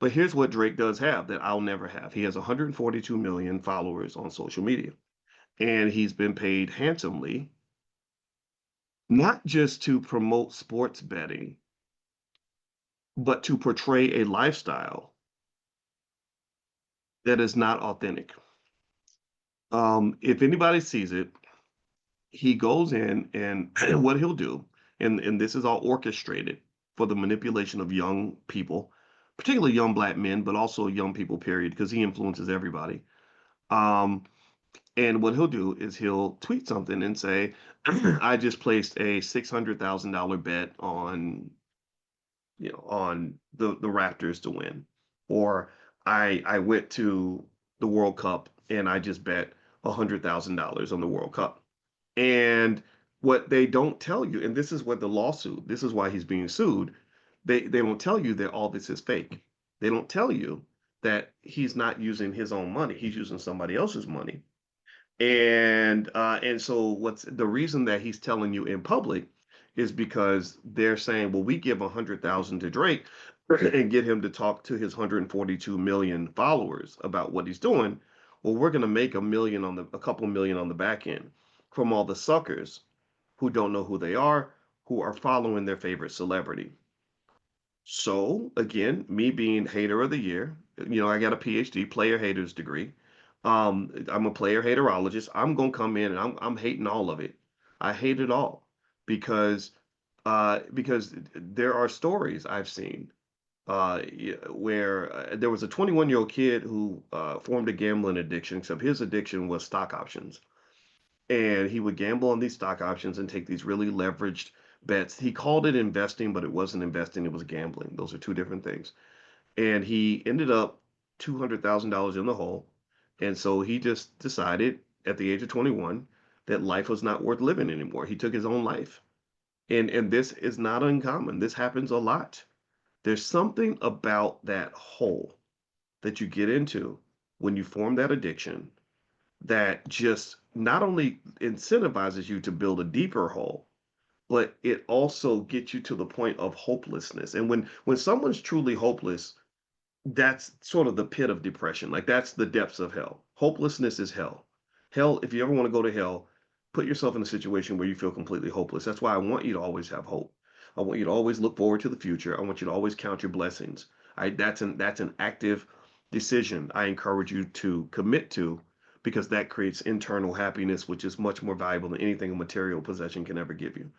But here's what Drake does have that I'll never have. He has 142 million followers on social media, and he's been paid handsomely, not just to promote sports betting, but to portray a lifestyle that is not authentic. If anybody sees it, he goes in and what he'll do, and this is all orchestrated for the manipulation of young people, particularly young black men, but also young people, period, because he influences everybody. Um, and what he'll do is he'll tweet something and say, I just placed a $600,000 bet on, on the Raptors to win. Or I went to the World Cup and I just bet $100,000 on the World Cup. And what they don't tell you, and this is what the lawsuit, this is why he's being sued, they don't tell you that all this is fake. They don't tell you that he's not using his own money, he's using somebody else's money. And so what's the reason that he's telling you in public is because they're saying, well, we give 100,000 to Drake and get him to talk to his 142 million followers about what he's doing. Well, we're going to make a couple million on the back end from all the suckers who don't know who they are, who are following their favorite celebrity. So again, me being hater of the year, I got a PhD, player haters degree. I'm a player haterologist. I'm gonna come in and I'm hating all of it. I hate it all because because there are stories I've seen where there was a 21-year-old kid who formed a gambling addiction, except his addiction was stock options, and he would gamble on these stock options and take these really leveraged bets. He called it investing, but it wasn't investing, it was gambling. Those are two different things. And he ended up $200,000 in the hole. And so he just decided at the age of 21 that life was not worth living anymore. He took his own life. And this is not uncommon. This happens a lot. There's something about that hole that you get into when you form that addiction that just not only incentivizes you to build a deeper hole, but it also gets you to the point of hopelessness. And when someone's truly hopeless, that's sort of the pit of depression. Like that's the depths of hell. Hopelessness is hell. Hell, if you ever want to go to hell, put yourself in a situation where you feel completely hopeless. That's why I want you to always have hope. I want you to always look forward to the future. I want you to always count your blessings. That's an active decision I encourage you to commit to because that creates internal happiness, which is much more valuable than anything a material possession can ever give you.